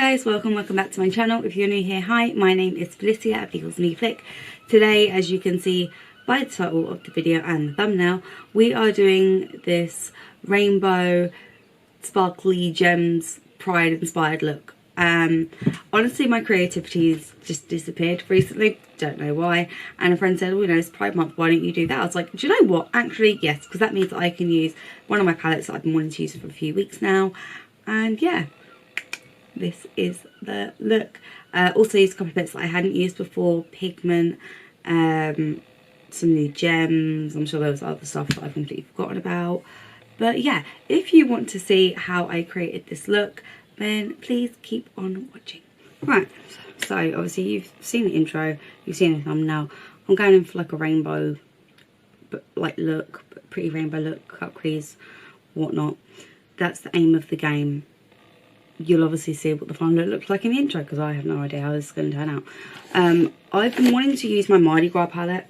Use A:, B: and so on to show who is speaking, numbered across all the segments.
A: guys, welcome back to my channel. If you're new here, hi, my name is Felicia at People's New Flick. Today, as you can see by the title of the video and the thumbnail, we are doing this rainbow sparkly gems pride inspired look. Honestly, my creativity's just disappeared recently, don't know why, and a friend said, oh, you know, it's Pride Month, why don't you do that? I was like, do you know what, actually yes, because that means that I can use one of my palettes that I've been wanting to use for a few weeks now. And yeah, this is the look. Also used a couple of bits that I hadn't used before, pigment, some new gems. I'm sure there was other stuff that I've completely forgotten about. But yeah, if you want to see how I created this look, then please keep on watching. Right, so obviously you've seen the intro, you've seen the thumbnail. I'm going in for like a rainbow look, pretty rainbow look, cut crease, whatnot. That's the aim of the game. You'll obviously see what the final look looks like in the intro, because I have no idea how this is going to turn out. I've been wanting to use my Mardi Gras palette,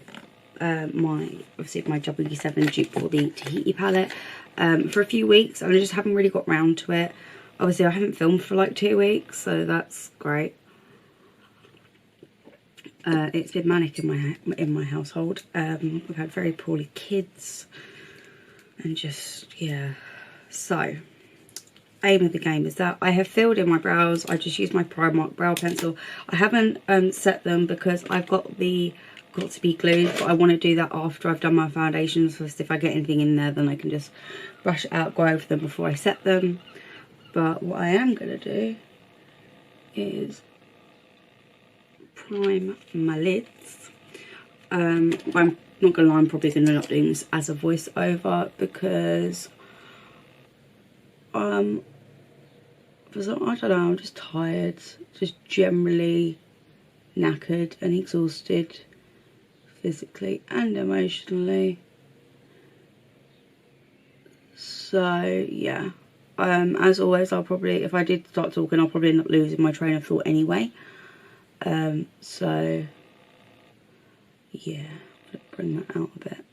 A: my W7 dupe for the Tahiti palette, for a few weeks, and I just haven't really got round to it. Obviously I haven't filmed for like 2 weeks, so that's great. It's been manic in my household. We've had very poorly kids, and just, yeah. So aim of the game is that I have filled in my brows. I just used my Primark brow pencil. I haven't set them because I've got the got to be glued, but I want to do that after I've done my foundations. So if I get anything in there, then I can just brush it out, go over them before I set them. But what I am going to do is prime my lids. I'm not going to lie, I'm probably going to end up doing this as a voiceover because I don't know, I'm just tired, just generally knackered and exhausted physically and emotionally. So yeah, as always, I'll probably, if I did start talking, I'll probably end up losing my train of thought anyway. So yeah, bring that out a bit.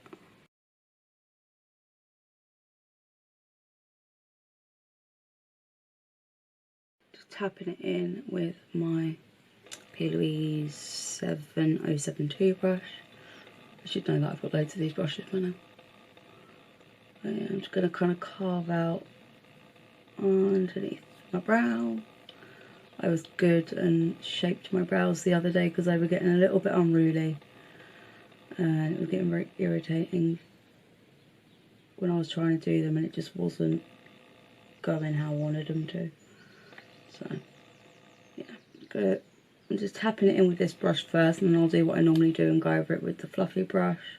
A: Tapping it in with my Louise 7072 brush. I should know that I've got loads of these brushes by now. But yeah, I'm just going to kind of carve out underneath my brow. I was good and shaped my brows the other day because they were getting a little bit unruly, and it was getting very irritating when I was trying to do them, and it just wasn't going how I wanted them to. So yeah, I'm just tapping it in with this brush first, and then I'll do what I normally do and go over it with the fluffy brush.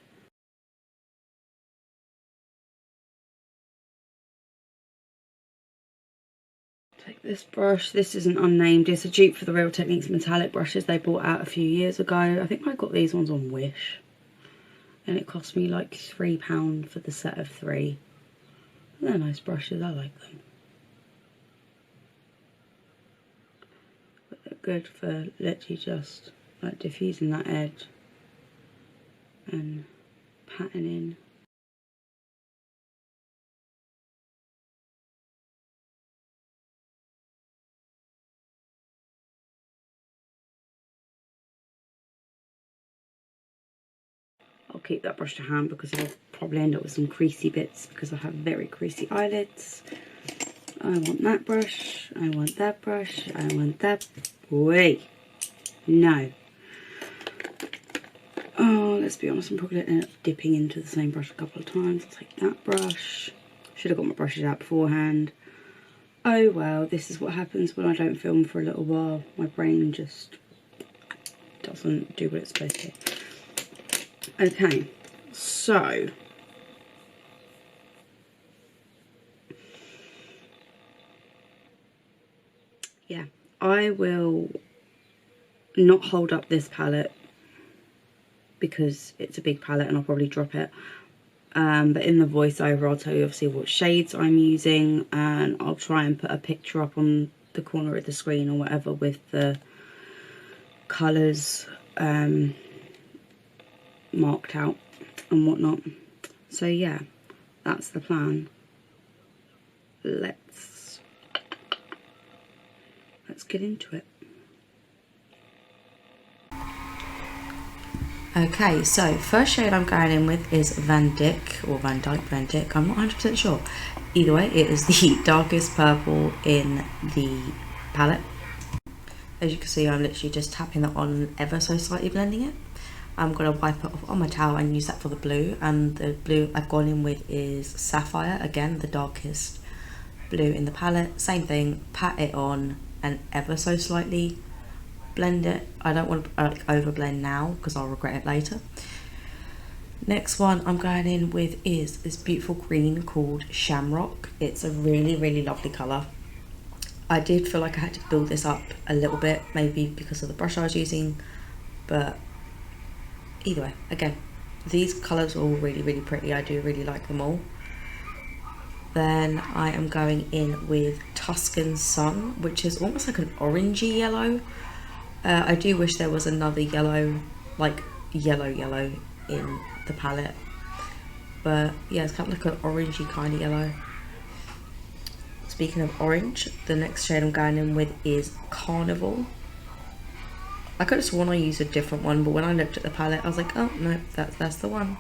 A: Take this brush, this isn't unnamed, it's a dupe for the Real Techniques metallic brushes they bought out a few years ago. I think I got these ones on Wish, and it cost me like £3 for the set of 3. They're nice brushes, I like them. Good for literally just like diffusing that edge and patterning. I'll keep that brush to hand because I'll probably end up with some creasy bits because I have very creasy eyelids. I want that brush, I want that brush, I want that. Wait, no. Oh, let's be honest, I'm probably going to end up dipping into the same brush a couple of times. I'll take that brush. Should have got my brushes out beforehand. Oh well, this is what happens when I don't film for a little while. My brain just doesn't do what it's supposed to. Okay, so yeah, I will not hold up this palette because it's a big palette and I'll probably drop it. But in the voiceover I'll tell you obviously what shades I'm using, and I'll try and put a picture up on the corner of the screen or whatever with the colours marked out and whatnot. So yeah, that's the plan. Let's let's get into it. Okay, so first shade I'm going in with is Van Dyck, or Van Dyke, Van Dyck, I'm not 100% sure. Either way, it is the darkest purple in the palette. As you can see, I'm literally just tapping that on ever so slightly, blending it. I'm going to wipe it off on my towel and use that for the blue, and the blue I've gone in with is Sapphire, again the darkest blue in the palette. Same thing, pat it on and ever so slightly blend it. I don't want to over blend now because I'll regret it later. Next one I'm going in with is this beautiful green called Shamrock. It's a really lovely colour. I did feel like I had to build this up a little bit, maybe because of the brush I was using, but either way, again, these colours are all really pretty. I do really like them all. Then I am going in with Tuscan Sun, which is almost like an orangey yellow. I do wish there was another yellow, like yellow in the palette, but yeah, it's kind of like an orangey kind of yellow. Speaking of orange, the next shade I'm going in with is Carnival. I could have sworn I used a different one, but when I looked at the palette I was like, oh no, that's the one.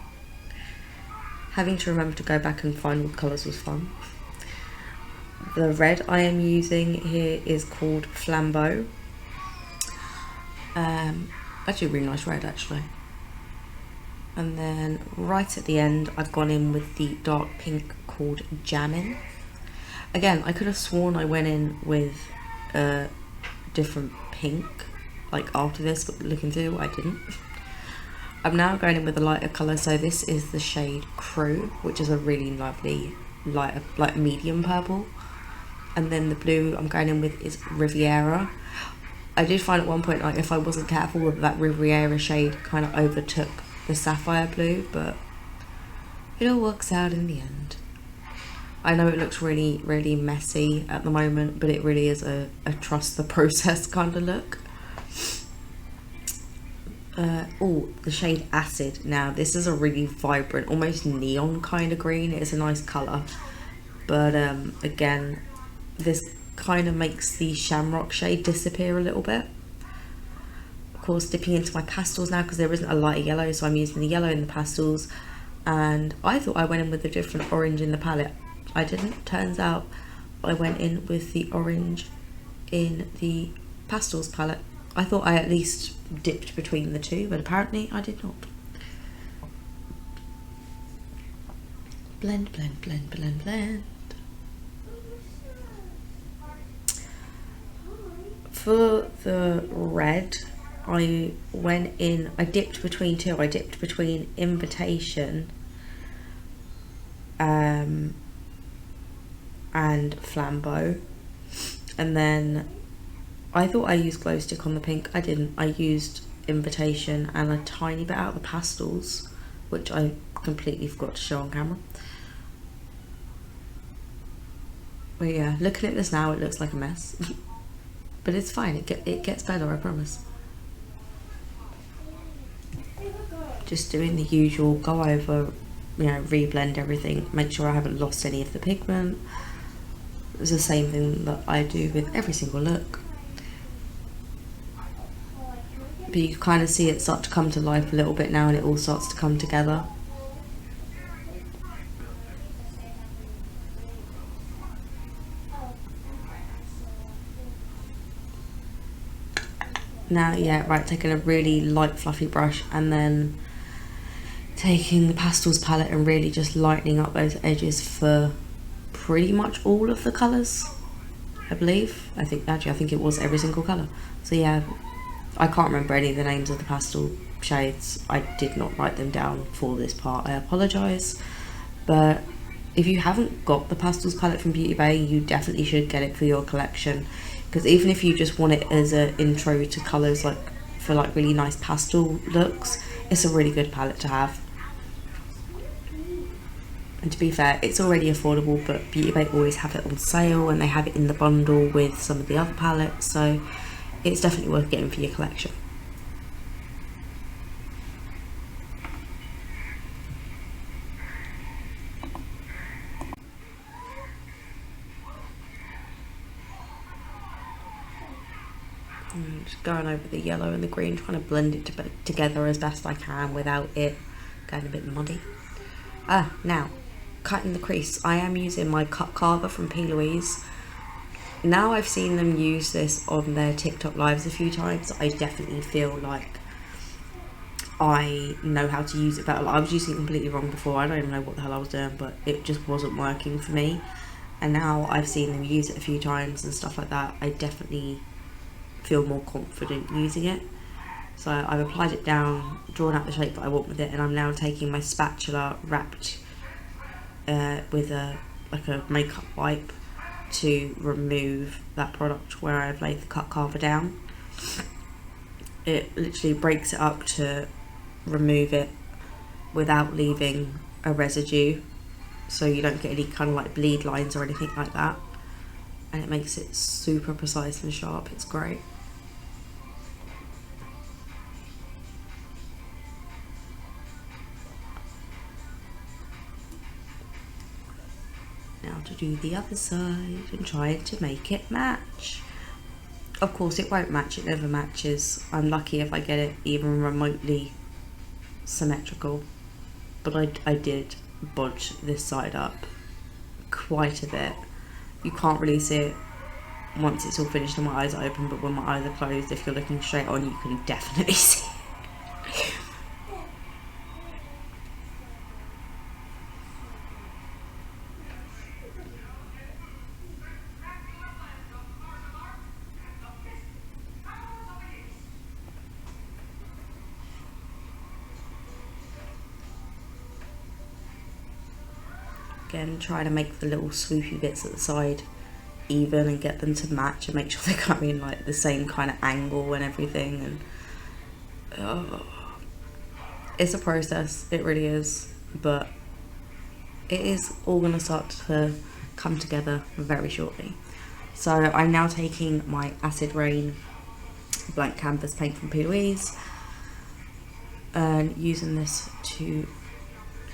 A: Having to remember to go back and find all the colours was fun. The red I am using here is called Flambeau. Actually a really nice red actually. And then right at the end I've gone in with the dark pink called Jammin'. Again, I could have sworn I went in with a different pink like after this, but looking through I didn't. I'm now going in with a lighter colour, so this is the shade Crew, which is a really lovely lighter, like medium purple. And then the blue I'm going in with is Riviera. I did find at one point, like, if I wasn't careful, that Riviera shade kind of overtook the sapphire blue, but it all works out in the end. I know it looks really messy at the moment, but it really is a trust the process kind of look. Oh, the shade Acid. Now this is a really vibrant, almost neon kind of green. It's a nice colour, but again, this kind of makes the Shamrock shade disappear a little bit. Of course, dipping into my pastels now because there isn't a lighter yellow, so I'm using the yellow in the pastels, and I thought I went in with a different orange in the palette. I didn't. Turns out I went in with the orange in the Pastels palette. I thought I at least dipped between the two, but apparently I did not. Blend, blend, blend, blend, blend. For the red, I went in, I dipped between two. I dipped between Invitation and Flambeau, and then I thought I used glow stick on the pink. I didn't. I used Invitation and a tiny bit out of the pastels, which I completely forgot to show on camera. But yeah, looking at this now, it looks like a mess. But it's fine, it gets better, I promise. Just doing the usual, go over, you know, reblend everything, make sure I haven't lost any of the pigment. It's the same thing that I do with every single look. But you kind of see it start to come to life a little bit now, and it all starts to come together. Now, yeah, right, taking a really light fluffy brush and then taking the Pastels palette and really just lightening up those edges for pretty much all of the colours, I believe. I think it was every single colour. So yeah, I can't remember any of the names of the pastel shades. I did not write them down for this part, I apologise. But if you haven't got the Pastels palette from Beauty Bay, you definitely should get it for your collection. Because even if you just want it as an intro to colours, like for like really nice pastel looks, it's a really good palette to have. And to be fair, it's already affordable, but Beauty Bay always have it on sale, and they have it in the bundle with some of the other palettes, so it's definitely worth getting for your collection. I'm just going over the yellow and the green, trying to blend it together as best I can without it going a bit muddy. Now, cutting the crease. I am using my cut carver from P. Louise. Now I've seen them use this on their TikTok lives a few times, I definitely feel like I know how to use it better. Like, I was using it completely wrong before. I don't even know what the hell I was doing, but it just wasn't working for me. And now I've seen them use it a few times and stuff like that, I definitely feel more confident using it. So I've applied it down, drawn out the shape that I want with it, and I'm now taking my spatula wrapped with a makeup wipe to remove that product where I've laid the cut carver down. It literally breaks it up to remove it without leaving a residue, so you don't get any kind of like bleed lines or anything like that, and it makes it super precise and sharp. It's great. Now to do the other side and try to make it match. Of course it won't match, it never matches. I'm lucky if I get it even remotely symmetrical, but I did bodge this side up quite a bit. You can't really see it once it's all finished and my eyes are open, but when my eyes are closed, if you're looking straight on, you can definitely see it. Again, try to make the little swoopy bits at the side even and get them to match and make sure they come in like the same kind of angle and everything. And it's a process, it really is, but it is all going to start to come together very shortly. So I'm now taking my Acid Rain blank canvas paint from P. Louise and using this to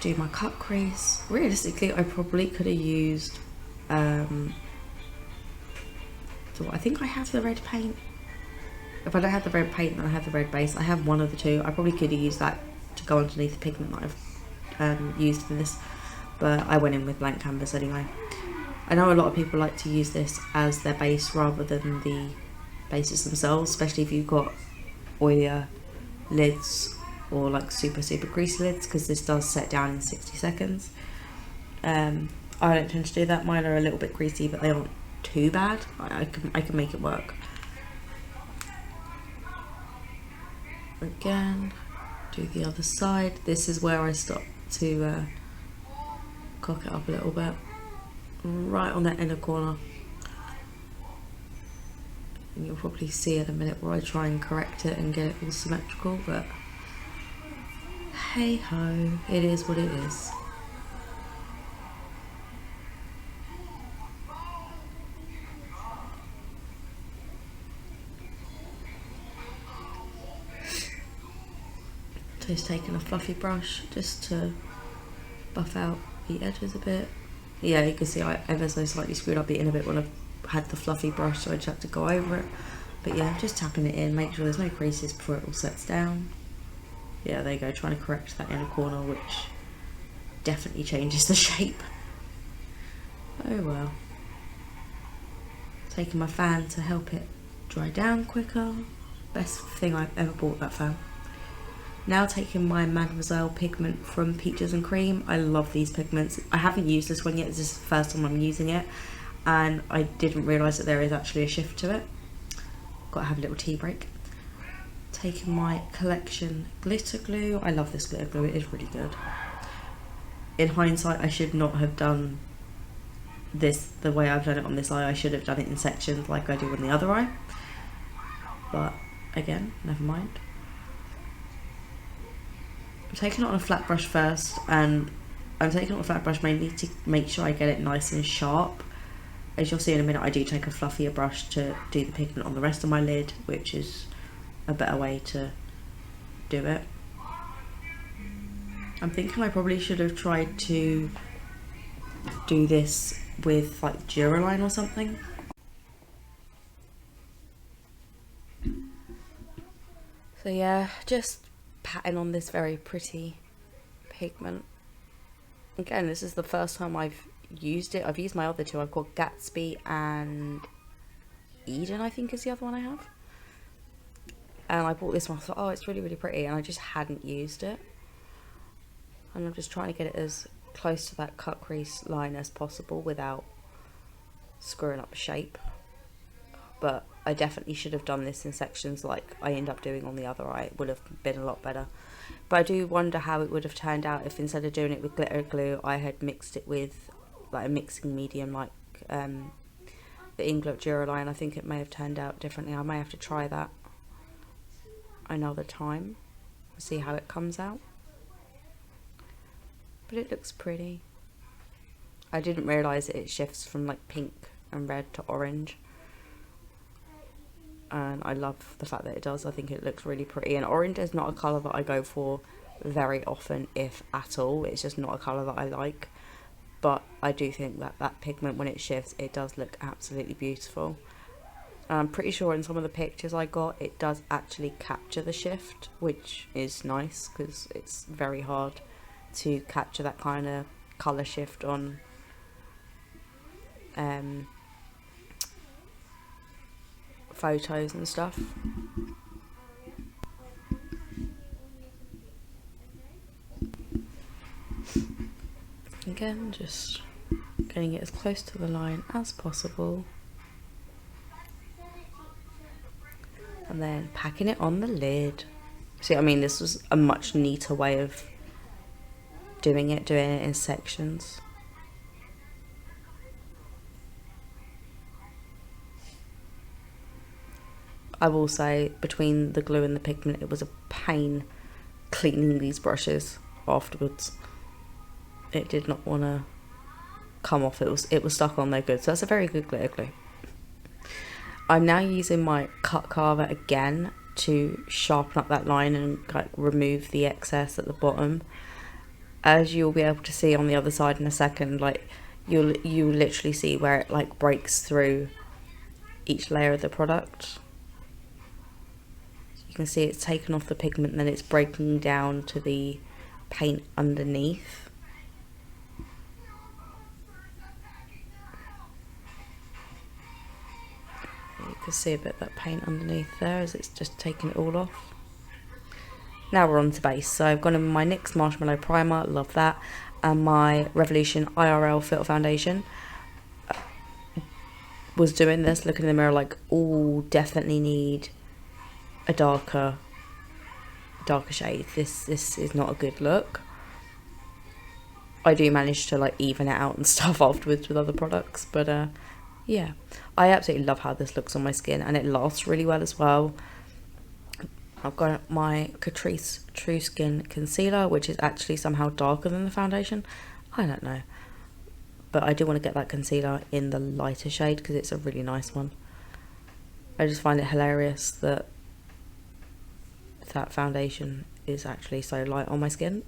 A: do my cut crease. Realistically, I probably could have used so I think I have the red paint. If I don't have the red paint, then I have the red base. I have one of the two. I probably could have used that to go underneath the pigment that I've used for this, but I went in with blank canvas anyway. I know a lot of people like to use this as their base rather than the bases themselves, especially if you've got oilier lids or like super greasy lids, because this does set down in 60 seconds. I don't tend to do that. Mine are a little bit greasy, but they aren't too bad. I can make it work. Again, do the other side. This is where I stop to cock it up a little bit, right on that inner corner. And you'll probably see in a minute where I try and correct it and get it all symmetrical, but hey ho, it is what it is. Just taking a fluffy brush just to buff out the edges a bit. Yeah, you can see I ever so slightly screwed up the inner bit when I had the fluffy brush, so I just had to go over it. But yeah, just tapping it in, make sure there's no creases before it all sets down. Yeah, there you go, trying to correct that inner corner, which definitely changes the shape. Oh well. Taking my fan to help it dry down quicker. Best thing I've ever bought, that fan. Now taking my Mademoiselle pigment from Peaches and Cream. I love these pigments. I haven't used this one yet, this is the first time I'm using it, and I didn't realise that there is actually a shift to it. Got to have a little tea break. Taking my Collection glitter glue. I love this glitter glue, it is really good. In hindsight, I should not have done this the way I've done it on this eye. I should have done it in sections like I do on the other eye, but again, never mind. I'm taking it on a flat brush first, and I'm taking it on a flat brush mainly to make sure I get it nice and sharp. As you'll see in a minute, I do take a fluffier brush to do the pigment on the rest of my lid, which is a better way to do it. I'm thinking I probably should have tried to do this with like Duraline or something. So yeah, just patting on this very pretty pigment. Again, this is the first time I've used it. I've used my other two. I've got Gatsby and Eden, I think is the other one I have. And I bought this one, I thought, oh, it's really, really pretty, and I just hadn't used it. And I'm just trying to get it as close to that cut crease line as possible without screwing up the shape. But I definitely should have done this in sections like I end up doing on the other eye. It would have been a lot better. But I do wonder how it would have turned out if instead of doing it with glitter glue, I had mixed it with like a mixing medium like the Inklet Duraline. I think it may have turned out differently. I may have to try that another time, see how it comes out. But it looks pretty. I didn't realise it shifts from like pink and red to orange. And I love the fact that it does. I think it looks really pretty. And orange is not a colour that I go for very often, if at all. It's just not a colour that I like. But I do think that that pigment, when it shifts, it does look absolutely beautiful. And I'm pretty sure in some of the pictures I got, it does actually capture the shift, which is nice because it's very hard to capture that kind of colour shift on photos and stuff. Again, just getting it as close to the line as possible, and then packing it on the lid. See, I mean, this was a much neater way of doing it in sections. I will say, between the glue and the pigment, it was a pain cleaning these brushes afterwards. It did not want to come off. It was stuck on there good. So that's a very good glitter glue. I'm now using my cut carver again to sharpen up that line and like remove the excess at the bottom. As you'll be able to see on the other side in a second, like you literally see where it like breaks through each layer of the product. You can see it's taken off the pigment and then it's breaking down to the paint underneath. You can see a bit of that paint underneath there as it's just taking it all off. Now we're on to base. So I've gone in my NYX Marshmallow Primer, love that, and my Revolution IRL Filter Foundation. Was doing this, looking in the mirror like, oh, definitely need a darker shade. This is not a good look. I do manage to like even it out and stuff afterwards with other products, but yeah, I absolutely love how this looks on my skin, and it lasts really well as well. I've got my Catrice True Skin Concealer, which is actually somehow darker than the foundation. I don't know, but I do want to get that concealer in the lighter shade because it's a really nice one. I just find it hilarious that that foundation is actually so light on my skin.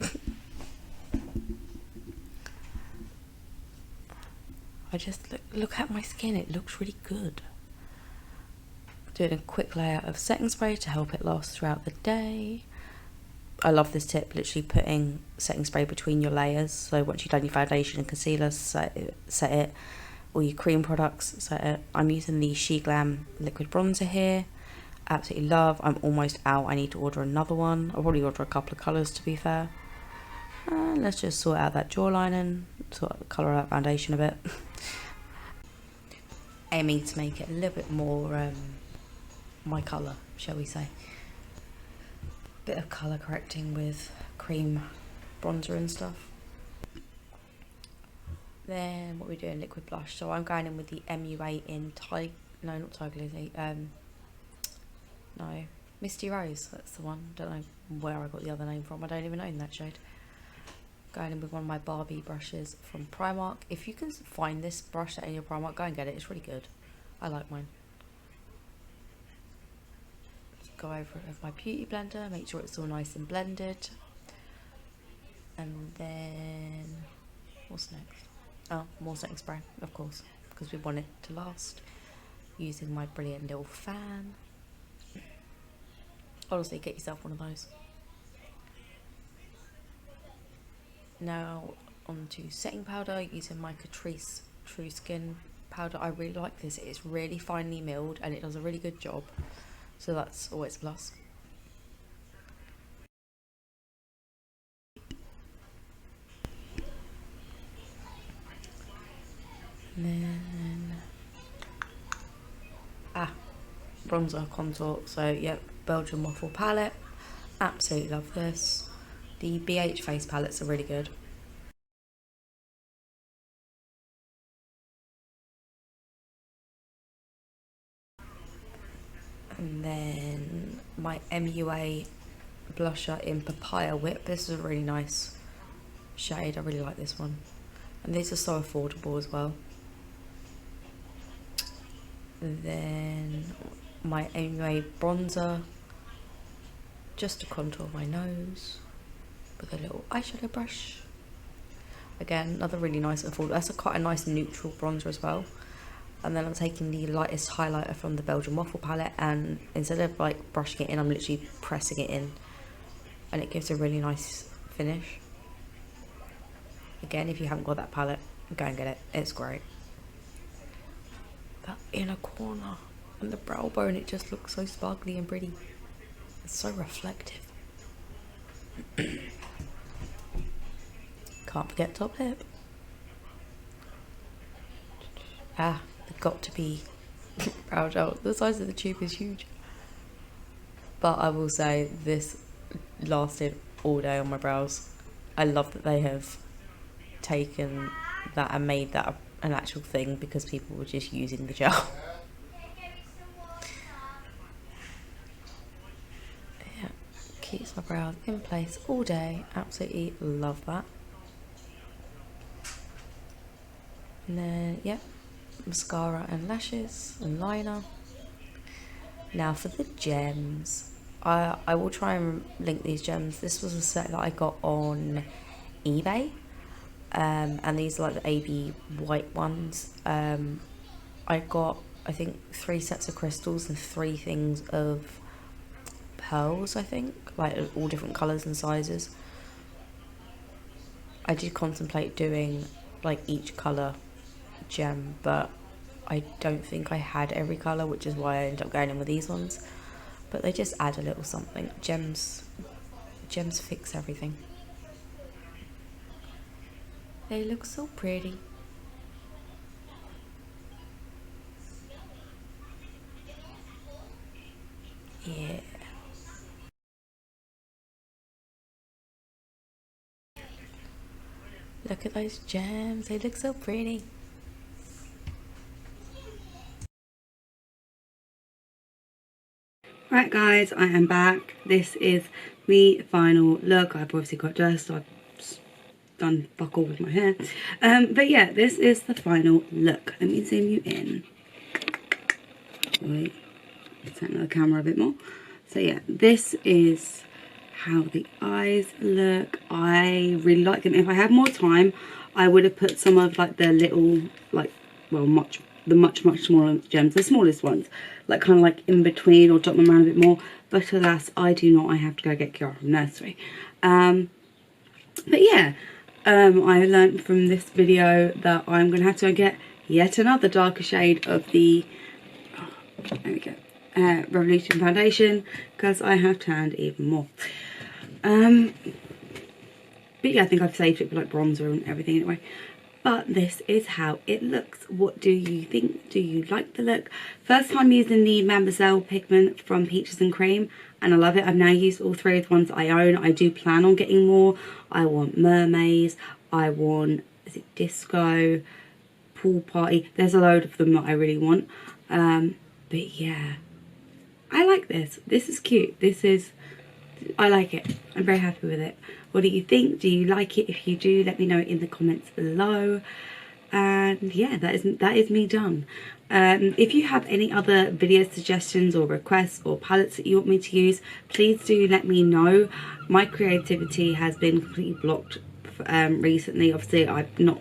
A: I just look at my skin, it looks really good. Doing a quick layer of setting spray to help it last throughout the day. I love this tip, literally putting setting spray between your layers. So once you've done your foundation and concealer, set it. All your cream products, set it. I'm using the She Glam liquid bronzer here. Absolutely love. I'm almost out. I need to order another one. I'll probably order a couple of colours, to be fair. And let's just sort out that jawline and sort of colour out foundation a bit. Aiming to make it a little bit more my colour, shall we say. Bit of colour correcting with cream bronzer and stuff. Then what we're doing, liquid blush. So I'm going in with the MUA in Misty Rose, that's the one. Don't know where I got the other name from. I don't even own that shade. Going in with one of my Barbie brushes from Primark. If you can find this brush in your Primark, go and get it. It's really good. I like mine. Just go over it with my beauty blender. Make sure it's all nice and blended. And then what's next? Oh, more setting spray, of course, because we want it to last. Using my brilliant little fan.
B: Honestly, get yourself one of those. Now on to setting powder, using my Catrice True Skin powder. I really like this. It's really finely milled and it does a really good job, so that's always a plus. And then bronzer contour. So yep, Belgian Waffle palette. Absolutely love this. The BH face palettes are really good. And then my MUA blusher in Papaya Whip. This is a really nice shade. I really like this one. And these are so affordable as well. And then my MUA bronzer, just to contour my nose with a little eyeshadow brush. Again, another really nice affordable. That's quite a nice neutral bronzer as well. And then I'm taking the lightest highlighter from the Belgian Waffle palette, and instead of like brushing it in, I'm literally pressing it in, and it gives a really nice finish. Again, if you haven't got that palette, go and get it. It's great. That inner corner and the brow bone, it just looks so sparkly and pretty. It's so reflective. Can't forget top lip. They've got to be brow gel. The size of the tube is huge. But I will say this lasted all day on my brows. I love that they have taken that and made that an actual thing, because people were just using the gel. Yeah, keeps my brows in place all day. Absolutely love that. And then, yeah, mascara and lashes and liner. Now for the gems, I will try and link these gems. This was a set that I got on eBay, and these are like the AB white ones. I got, I think, 3 sets of crystals and 3 things of pearls, I think, like all different colours and sizes. I did contemplate doing like each colour gem, but I don't think I had every colour, which is why I ended up going in with these ones. But they just add a little something. Gems fix everything. They look so pretty. Yeah. Look at those gems. They look so pretty.
A: Right guys, I am back. This is the final look. I've obviously got dust. I've done fuck all with my hair. But yeah, this is the final look. Let me zoom you in. Wait, turn the camera a bit more. So yeah, this is how the eyes look. I really like them. If I had more time, I would have put some of like the little, like, well, much smaller gems, the smallest ones, like kind of like in between, or dot them around a bit more. But alas, I do not. I have to go get Kiara from nursery. But yeah, I learned from this video that I'm going to have to go get yet another darker shade of the, there we go, Revolution foundation, because I have tanned even more. But yeah, I think I've saved it for like bronzer and everything anyway. But this is how it looks. What do you think? Do you like the look? First time using the Mademoiselle pigment from Peaches and Cream, and I love it. I've now used all 3 of the ones I own. I do plan on getting more. I want Mermaids. I want, is it Disco? Pool Party. There's a load of them that I really want. But yeah, I like this. This is cute. I like it. I'm very happy with it. What do you think? Do you like it? If you do, let me know in the comments below. And yeah, that is me done. If you have any other video suggestions or requests or palettes that you want me to use, please do let me know. My creativity has been completely blocked recently. Obviously, I've not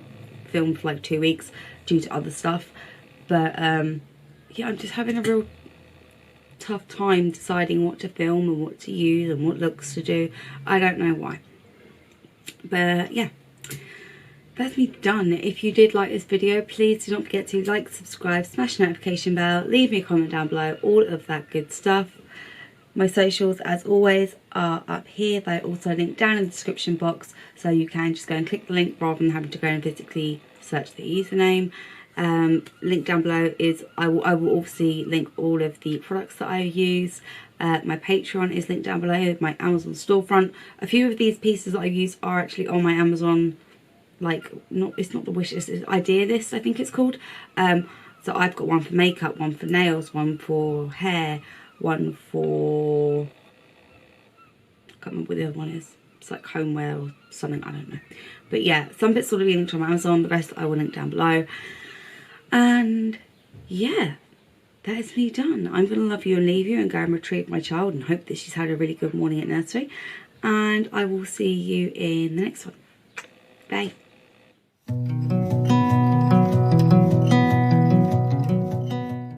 A: filmed for like 2 weeks due to other stuff. But yeah, I'm just having a real tough time deciding what to film and what to use and what looks to do. I don't know why. But yeah, that's me done. If you did like this video, please do not forget to like, subscribe, smash the notification bell, leave me a comment down below, all of that good stuff. My socials, as always, are up here. They're also linked down in the description box, so you can just go and click the link rather than having to go and physically search the username. Link down below is, I will obviously link all of the products that I use. My Patreon is linked down below, my Amazon storefront. A few of these pieces that I've used are actually on my Amazon, like, it's not the wish list, it's idea list, I think it's called. So I've got one for makeup, one for nails, one for hair, one for, I can't remember what the other one is. It's like homeware or something, I don't know. But yeah, some bits will be linked on Amazon, the rest I will link down below. And yeah, that is me done. I'm going to love you and leave you and go and retrieve my child and hope that she's had a really good morning at nursery. And I will see you in the next one. Bye.